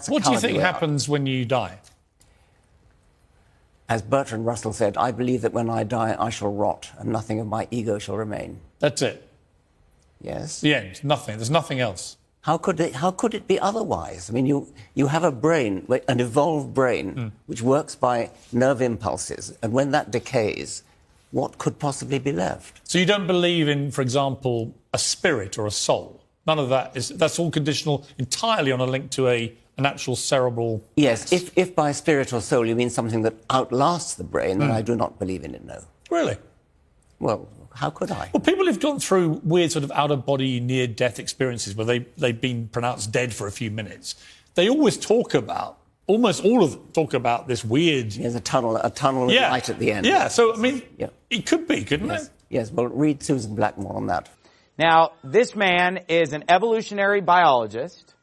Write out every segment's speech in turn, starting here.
What do you think happens when you die? As Bertrand Russell said, I believe that when I die, I shall rot, and nothing of my ego shall remain. That's it? Yes. The end. Nothing. There's nothing else. How could it be otherwise? I mean, you have a brain, an evolved brain, which works by nerve impulses, and when that decays, what could possibly be left? So you don't believe in, for example, a spirit or a soul? None of that that's all conditional entirely on a link to an actual cerebral... Yes, if by spirit or soul you mean something that outlasts the brain, then I do not believe in it, no. Really? Well, how could I? Well, people who've gone through weird sort of out-of-body, near-death experiences where they've been pronounced dead for a few minutes, they always talk about, almost all of them talk about this weird... There's a tunnel of light at the end. Yeah, so, I mean, it could be, couldn't it? Yes, well, read Susan Blackmore on that. Now, this man is an evolutionary biologist,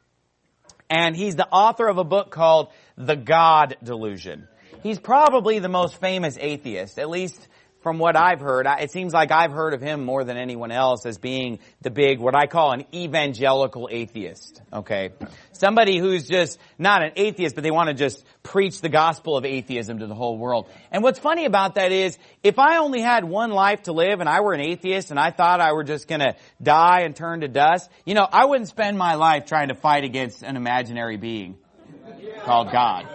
and he's the author of a book called The God Delusion. He's probably the most famous atheist, at least from what I've heard. It seems like I've heard of him more than anyone else as being the big, what I call an evangelical atheist, okay? Somebody who's just not an atheist, but they want to just preach the gospel of atheism to the whole world. And what's funny about that is, if I only had one life to live and I were an atheist and I thought I were just going to die and turn to dust, you know, I wouldn't spend my life trying to fight against an imaginary being called God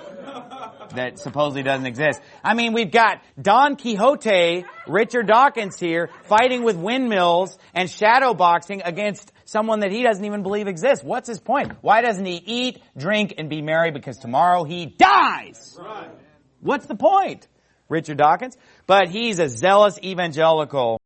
that supposedly doesn't exist. I mean, we've got Don Quixote, Richard Dawkins here, fighting with windmills and shadowboxing against someone that he doesn't even believe exists. What's his point? Why doesn't he eat, drink, and be merry? Because tomorrow he dies! Right. What's the point, Richard Dawkins? But he's a zealous evangelical